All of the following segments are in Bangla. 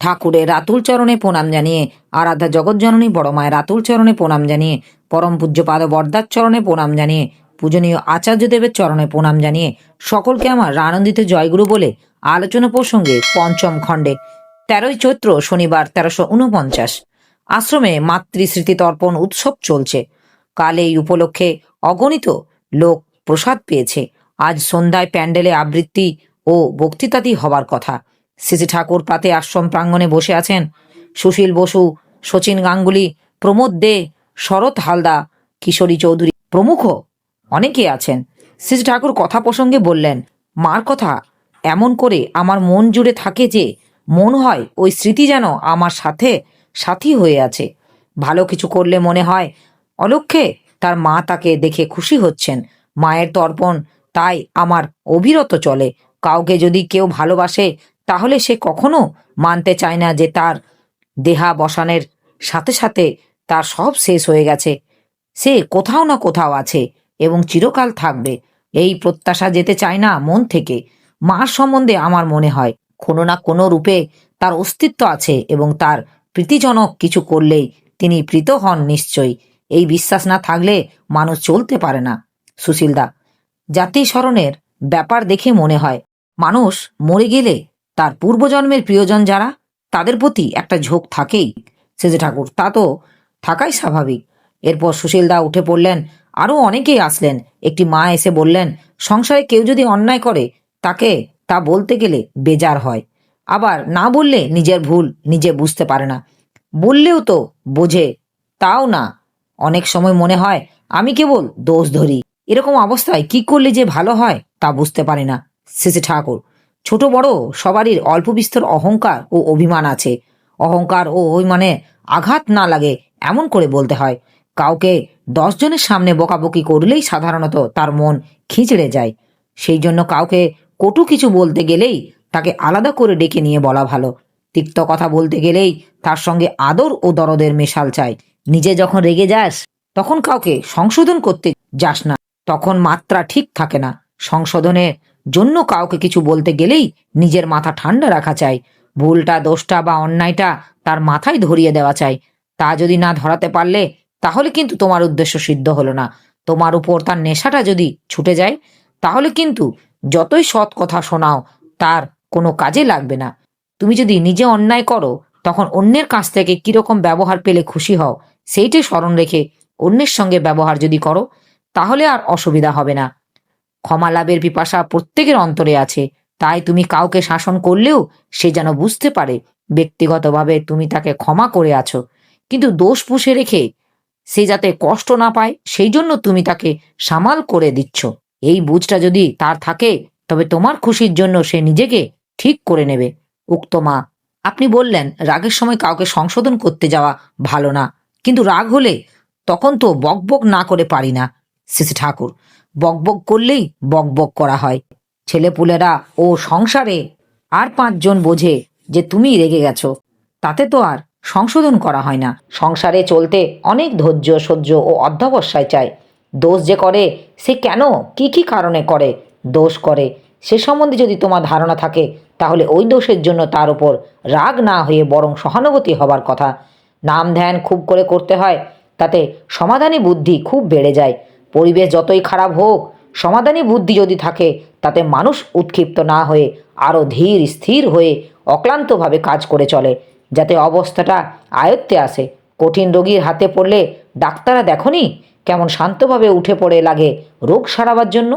ঠাকুরের রাতুল চরণে প্রণাম জানিয়ে, আরাধ্যা জগৎজননী বড় মায়ের রাতুল চরণে প্রণাম জানিয়ে, পরম পূজ্যপাদ বরদার চরণে প্রণাম জানিয়ে, পূজনীয় আচার্যদেবের চরণে প্রণাম জানিয়ে সকলকে আমার আনন্দিত জয়গুরু বলে আলোচনা প্রসঙ্গে পঞ্চম খণ্ডে 13ই চৈত্র শনিবার 1349 আশ্রমে মাতৃস্মৃতি তর্পণ উৎসব চলছে। কাল এই উপলক্ষে অগণিত লোক প্রসাদ পেয়েছে। আজ সন্ধ্যায় প্যান্ডেলে আবৃত্তি ও বক্তৃতাদি হবার কথা। শ্রী ঠাকুর প্রাতে আশ্রম প্রাঙ্গণে বসে আছেন। সুশীল বসু, শচীন গাঙ্গুলি, প্রমোদ দে, শরৎ হালদা, কিশোরী চৌধুরী প্রমুখ অনেকে আছেন। শ্রী ঠাকুর কথা প্রসঙ্গে বললেন, মার কথা এমন করে আমার মন জুড়ে থাকে যে মন হয় ওই স্মৃতি যেন আমার সাথে সাথী হয়ে আছে। ভালো কিছু করলে মনে হয় অলক্ষ্যে তার মা তাকে দেখে খুশি হচ্ছেন। মায়ের তর্পণ তাই আমার অবিরত চলে। কাউকে যদি কেউ ভালোবাসে তাহলে সে কখনো মানতে চায় না যে তার দেহাবসানের সাথে সাথে তার সব শেষ হয়ে গেছে। সে কোথাও না কোথাও আছে এবং চিরকাল থাকবে, এই প্রত্যাশা যেতে চায় না মন থেকে। মার সম্বন্ধে আমার মনে হয় কোনো না কোনো রূপে তার অস্তিত্ব আছে এবং তার প্রীতিজনক কিছু করলেই তিনি প্রীত হন নিশ্চয়ই। এই বিশ্বাস না থাকলে মানুষ চলতে পারে না। সুশীলদা, জাতি স্মরণের ব্যাপার দেখে মনে হয় মানুষ মরে গেলে তার পূর্বজন্মের প্রিয়জন যারা তাদের প্রতি একটা ঝোঁক থাকেই। সেজে ঠাকুর, তা তো থাকাই স্বাভাবিক। এরপর সুশীলদা উঠে পড়লেন। আরও অনেকেই আসলেন। একটি মা এসে বললেন, সংসারে কেউ যদি অন্যায় করে তাকে তা বলতে গেলে বেজার হয়, আবার না বললে নিজের ভুল নিজে বুঝতে পারে না, বললেও তো বোঝে তাও না। অনেক সময় মনে হয় আমি কেবল দোষ ধরি। এরকম অবস্থায় কি করলে যে ভালো হয় তা বুঝতে পারি না। শ্রী ঠাকুর, ছোট বড় সবারই অল্প বিস্তর অহংকার ও অভিমান আছে। অহংকার ও অভিমানে আঘাত না লাগে এমন করে বলতে হয়। কাউকে 10 জনের সামনে বকাবকি করলেই সাধারণত তার মন খিঁচড়ে যায়। সেই জন্য কাউকে কটু কিছু বলতে গেলেই তাকে আলাদা করে ডেকে নিয়ে বলা ভালো। তিক্ত কথা বলতে গেলেই তার সঙ্গে আদর ও দরদের মেশাল চাই। নিজে যখন রেগে যাস তখন কাউকে সংশোধন করতে যাস না, তখন মাত্রা ঠিক থাকে না। সংশোধনের জন্য কাউকে কিছু বলতে গেলেই নিজের মাথা ঠান্ডা রাখা চাই। ভুলটা, দোষটা বা অন্যায়টা তার মাথায় ধরিয়ে দেওয়া চাই। তা যদি না ধরাতে পারলে তাহলে কিন্তু তোমার উদ্দেশ্য সিদ্ধ হলো না। তোমার উপর তার নেশাটা যদি ছুটে যায় তাহলে কিন্তু যতই সৎ কথা শোনাও তার কোনো কাজে লাগবে না। তুমি যদি নিজে অন্যায় করো তখন অন্যের কাছ থেকে কিরকম ব্যবহার পেলে খুশি হও সেইটাই স্মরণ রেখে অন্যের সঙ্গে ব্যবহার যদি করো তাহলে আর অসুবিধা হবে না। ক্ষমা লাভের পিপাসা প্রত্যেকের অন্তরে আছে, তাই তুমি কাউকে শাসন করলেও সে যেন বুঝতে পারে ব্যক্তিগতভাবে তুমি তাকে ক্ষমা করে আছো, কিন্তু দোষ পুষে রেখে সে যাতে কষ্ট না পায় সেই জন্য তুমি তাকে সামাল করে দিচ্ছ। এই বুঝটা যদি তার থাকে তবে তোমার খুশির জন্য সে নিজেকে ঠিক করে নেবে। উক্ত মা, আপনি বললেন রাগের সময় কাউকে সংশোধন করতে যাওয়া ভালো না, কিন্তু রাগ হলে তখন তো বকবক না করে পারি না। শ্রী ঠাকুর, বকবক করলেই বকবক করা হয়। ছেলেপুলেরা ও সংসারে আর 5 জন বোঝে যে তুমি রেগে গেছো, তাতে তো আর সংশোধন করা হয় না। সংসারে চলতে অনেক ধৈর্য, সহ্য ও অধ্যবসায় চাই। দোষ যে করে সে কেন, কি কি কারণে করে দোষ করে সে সম্বন্ধে যদি তোমার ধারণা থাকে তাহলে ওই দোষের জন্য তার উপর রাগ না হয়ে বরং সহানুভূতি হবার কথা। নাম ধ্যান খুব করে করতে হয়, তাতে সমাধানী বুদ্ধি খুব বেড়ে যায়। পরিবেশ যতই খারাপ হোক সমাধানী বুদ্ধি যদি থাকে তাতে মানুষ উৎক্ষিপ্ত না হয়ে আরও ধীর স্থির হয়ে অক্লান্তভাবে কাজ করে চলে, যাতে অবস্থাটা আয়ত্তে আসে। কঠিন রোগীর হাতে পড়লে ডাক্তাররা দেখনি কেমন শান্তভাবে উঠে পড়ে লাগে রোগ সারাবার জন্য।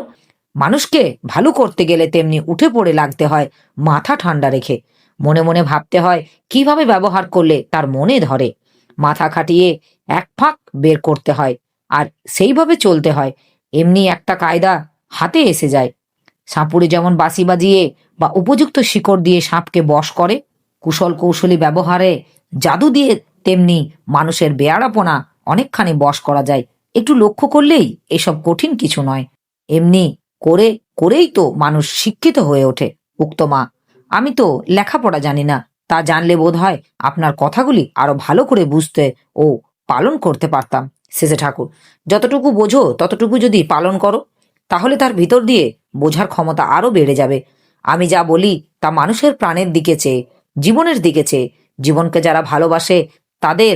মানুষকে ভালো করতে গেলে তেমনি উঠে পড়ে লাগতে হয় মাথা ঠান্ডা রেখে। মনে মনে ভাবতে হয় কিভাবে ব্যবহার করলে তার মনে ধরে। মাথা খাটিয়ে এক ফাঁক বের করতে হয় আর সেইভাবে চলতে হয়। এমনি একটা কায়দা হাতে এসে যায়। সাপুড়ে যেমন বাঁশি বাজিয়ে বা উপযুক্ত শিকড় দিয়ে সাপকে বশ করে, কুশল কৌশলী ব্যবহারে জাদু দিয়ে তেমনি মানুষের বেয়াড়াপনা অনেকখানি বশ করা যায়। একটু লক্ষ্য করলেই এসব কঠিন কিছু নয়। এমনি করে করেই তো মানুষ শিক্ষিত হয়ে ওঠে। উক্ত মা, আমি তো লেখাপড়া জানি না, তা জানলে বোধ হয় আপনার কথাগুলি আরো ভালো করে বুঝতে ও পালন করতে পারতাম। শেষে ঠাকুর, যতটুকু বোঝো ততটুকু যদি পালন করো তাহলে তার ভিতর দিয়ে বোঝার ক্ষমতা আরো বেড়ে যাবে। আমি যা বলি তা মানুষের প্রাণের দিকে চেয়ে, জীবনের দিকে চেয়ে। জীবনকে যারা ভালোবাসে তাদের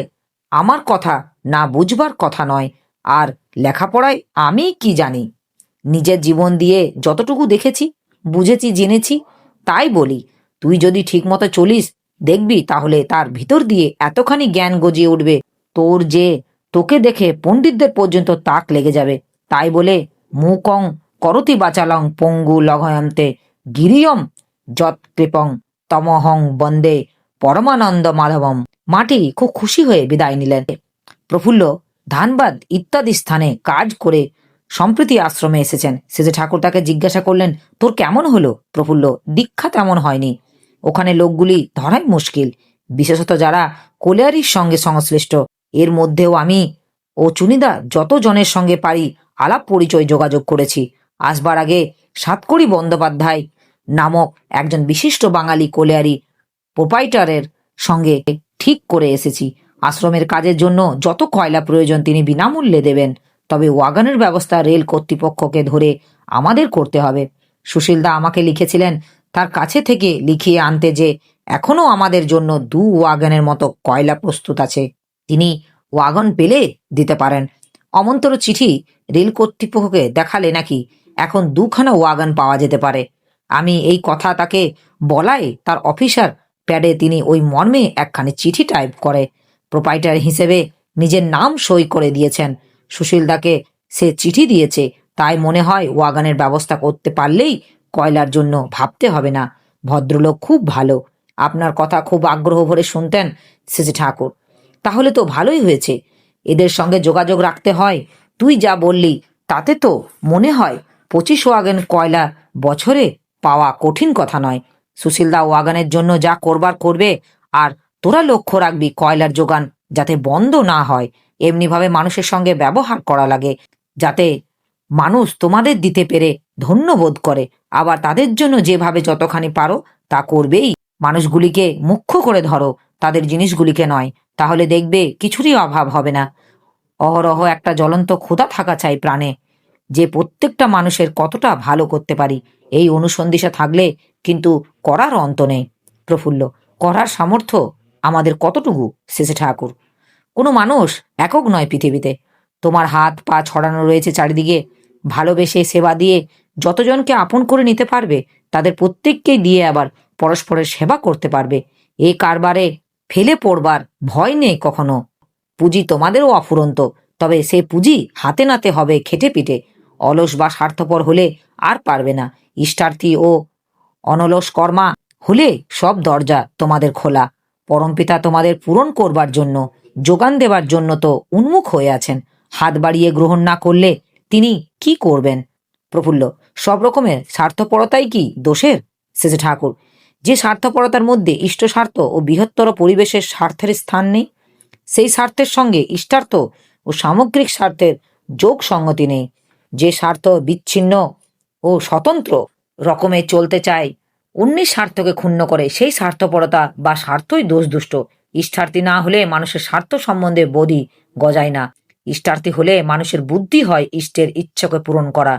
আমার কথা না বুঝবার কথা নয়। আর লেখাপড়ায় আমি কি জানি? নিজের জীবন দিয়ে যতটুকু দেখেছি, বুঝেছি, জেনেছি, তাই বলি। তুই যদি ঠিকমতো চলিস, দেখবি তাহলে তার ভিতর দিয়ে এতখানি জ্ঞান গজিয়ে উঠবে, তোর যে তোকে দেখে পণ্ডিতদের পর্যন্ত তাক লেগে যাবে। তাই বলে মুকং করতি বাচালং পঙ্গু লঘয়ন্তে গিরিয়ম যৎকৃপং তমহং বন্দে পরমানন্দ মাধবম। মাটি খুব খুশি হয়ে বিদায় নিলেন। প্রফুল্ল ধানবাদ ইত্যাদি স্থানে কাজ করে সম্প্রতি আশ্রমে এসেছেন। সেজে ঠাকুর তাকে জিজ্ঞাসা করলেন, তোর কেমন হলো? প্রফুল্ল, দীক্ষা তেমন হয়নি। ওখানে লোকগুলি ধরাই মুশকিল, বিশেষত যারা কোলিয়ারির সঙ্গে সংশ্লিষ্ট। এর মধ্যেও আমি ও চুনিদা যত জনের সঙ্গে পারি আলাপ পরিচয় যোগাযোগ করেছি। আসবার আগে সাতকড়ি বন্দ্যোপাধ্যায় নামক একজন বিশিষ্ট বাঙালি কোলিয়ারি প্রোপাইটারের সঙ্গে ঠিক করে এসেছি। আশ্রমের কাজের জন্য যত কয়লা প্রয়োজন তিনি বিনামূল্যে দেবেন। তবে ওয়াগনের ব্যবস্থা রেল কর্তৃপক্ষকে ধরে আমাদের করতে হবে। সুশীলদা আমাকে লিখেছিলেন তার কাছে থেকে লিখিয়ে আনতে, যে এখনো আমাদের জন্য 2 ওয়াগনের মতো কয়লা প্রস্তুত আছে। তিনি ওয়াগন পেলে দিতে পারেন। অমন্তর চিঠি রেল কর্তৃপক্ষকে দেখালে নাকি এখন 2খানা ওয়াগন পাওয়া যেতে পারে। আমি এই কথা তাকে বলায় তার অফিসার প্যাডে তিনি ওই মর্মে একখানি চিঠি টাইপ করে প্রোপাইটার হিসেবে নিজের নাম সই করে দিয়েছেন। সুশীলদাকে সে চিঠি দিয়েছে, তাই মনে হয় ওয়াগনের ব্যবস্থা করতে পারলেই কয়লার জন্য ভাবতে হবে না। ভদ্রলোক খুব ভালো, আপনার কথা খুব আগ্রহ ভরে শুনতেন সেজে ঠাকুর। তাহলে তো ভালোই হয়েছে, এদের সঙ্গে যোগাযোগ রাখতে হয়। তুই যা বললি তাতে তো মনে হয় 25 ওয়াগন কয়লা বছরে পাওয়া কঠিন কথা নয়। সুশীলদা ওয়াগনের জন্য যা করবার করবে, আর তোরা লক্ষ্য রাখবি কয়লার যোগান যাতে বন্ধ না হয়। এমনিভাবে মানুষের সঙ্গে ব্যবহার করা লাগে যাতে মানুষ তোমাদের দিতে পেরে ধন্য বোধ করে। আবার তাদের জন্য যেভাবে যতখানি পারো তা করবেই। মানুষগুলিকে মুখ্য করে ধরো, তাদের জিনিসগুলিকে নয়। তাহলে দেখবে কিছুরই অভাব হবে না। অহরহ একটা জ্বলন্ত ক্ষুধা থাকা চাই প্রাণে, যে প্রত্যেকটা মানুষের কতটা ভালো করতে পারি। এই অনুসন্ধিসা থাকলে কিন্তু করার অন্ত নেই। প্রফুল্ল, করার সামর্থ্য আমাদের কতটুকু শেষে ঠাকুর? কোনো মানুষ একক নয় পৃথিবীতে। তোমার হাত পা ছড়ানো রয়েছে চারিদিকে। ভালোবেসে সেবা দিয়ে যতজনকে আপন করে নিতে পারবে, তাদের প্রত্যেককেই দিয়ে আবার পরস্পরের সেবা করতে পারবে। এ কারবারে ফেলে পড়বার ভয় নেই কখনো। পুঁজি তোমাদেরও অফুরন্ত, তবে সে পুঁজি হাতে নাতে হবে খেটে পিটে। অলস বা স্বার্থপর হলে আর পারবে না। ইষ্টার্থী ও অনলস কর্মা হলে সব দরজা তোমাদের খোলা। পরমপিতা তোমাদের পূরণ করবার জন্য, যোগান দেবার জন্য তো উন্মুখ হয়ে আছেন। হাত বাড়িয়ে গ্রহণ না করলে তিনি কি করবেন? প্রফুল্ল, সব রকমের স্বার্থপরতাই কি দোষের শেষে ঠাকুর? যে স্বার্থপরতার মধ্যে ইষ্ট স্বার্থ ও বৃহত্তর পরিবেশের স্বার্থের স্থান নেই, সেই স্বার্থের সঙ্গে ইষ্টার্থ ও সামগ্রিক স্বার্থের যোগ সঙ্গতি নেই। যে স্বার্থ বিচ্ছিন্ন ও স্বতন্ত্র রকমে চলতে চায়, অন্যের স্বার্থকে ক্ষুণ্ণ করে, সেই স্বার্থপরতা বা স্বার্থই দোষদুষ্ট। ইষ্টার্থী না হলে মানুষের স্বার্থ সম্বন্ধে বোধই গজায় না। ইষ্টার্থী হলে মানুষের বুদ্ধি হয় ইষ্টের ইচ্ছাকে পূরণ করা,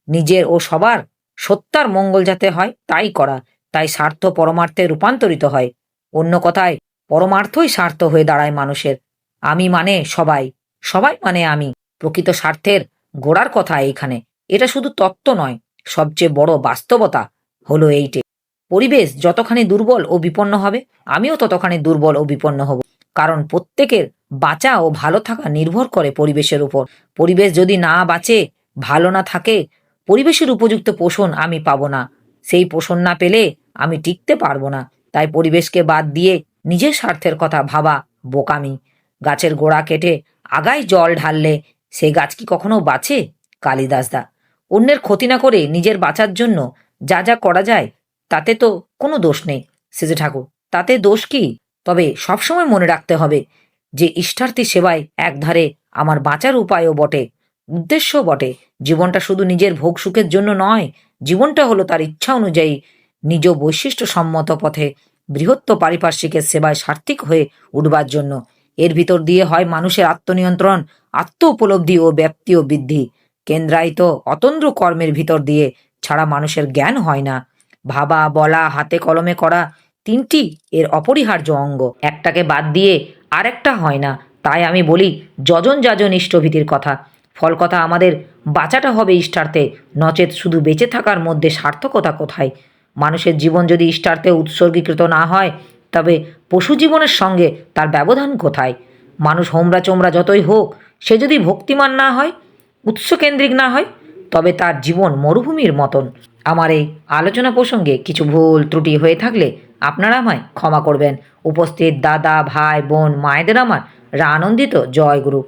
নিজের ও সবার সত্যার মঙ্গল যাতে হয় তাই করা। তাই স্বার্থ পরমার্থে রূপান্তরিত হয়। অন্য কথায় পরমার্থই স্বার্থ হয়ে দাঁড়ায় মানুষের। আমি মানে সবাই, সবাই মানে আমি। প্রকৃত স্বার্থের গোড়ার কথা এইখানে। এটা শুধু তত্ত্ব নয়, সবচেয়ে বড় বাস্তবতা হলো এইটে। পরিবেশ যতখানি দুর্বল ও বিপন্ন হবে, আমিও ততখানি দুর্বল ও বিপন্ন হব। কারণ প্রত্যেকের বাঁচা ও ভালো থাকা নির্ভর করে পরিবেশের উপর। পরিবেশ যদি না বাঁচে, ভালো না থাকে, পরিবেশের উপযুক্ত পোষণ আমি পাবো না। সেই পোষণ না পেলে আমি টিকতে পারবো না। তাই পরিবেশকে বাদ দিয়ে নিজের স্বার্থের কথা ভাবা বোকামি। গাছের গোড়া কেটে আগায় জল ঢাললে সেই গাছ কি কখনো বাঁচে? কালিদাসদা, অন্যের ক্ষতি না করে নিজের বাঁচার জন্য যা যা করা যায় তাতে তো কোনো দোষ নেই সেজে ঠাকুর। তাতে দোষ কি? তবে সবসময় মনে রাখতে হবে যে ইষ্টার্থী সেবায় একধারে আমার বাঁচার উপায়ও বটে, উদ্দেশ্যও বটে। জীবনটা শুধু নিজের ভোগ সুখের জন্য নয়, জীবনটা হলো তার ইচ্ছা অনুযায়ী নিজ বৈশিষ্ট্য সম্মত পথে বৃহত্তর পারিপার্শ্বিকের সেবায় সার্থিক হয়ে উঠবার জন্য। এর ভিতর দিয়ে হয় মানুষের আত্মনিয়ন্ত্রণ, আত্ম উপলব্ধি ও ব্যাপ্তি ও বৃদ্ধি। কেন্দ্রায়িত অতন্দ্র কর্মের ভিতর দিয়ে ছাড়া মানুষের জ্ঞান হয় না। ভাবা বলা হাতে কলমে করা তিনটি এর অপরিহার্য অঙ্গ, একটাকে বাদ দিয়ে আরেকটা হয় না। তাই আমি বলি যজন যাজন ইষ্টভীতির কথা। ফল কথা আমাদের বাঁচাটা হবে ইষ্টার্থে, নচেত শুধু বেঁচে থাকার মধ্যে সার্থকতা কোথায়? মানুষের জীবন যদি ইষ্টার্থে উৎসর্গীকৃত না হয়, তবে পশু জীবনের সঙ্গে তার ব্যবধান কোথায়? মানুষ হোমরা চোমরা যতই হোক, সে যদি ভক্তিমান না হয়, উৎসকেন্দ্রিক না হয়, তবে তার জীবন মরুভূমির মতন। আমার এই আলোচনা প্রসঙ্গে কিছু ভুল ত্রুটি হয়ে থাকলে আপনারা আমায় ক্ষমা করবেন। উপস্থিত দাদা, ভাই, বোন, মায়েদের আমার আনন্দিত জয় গুরু।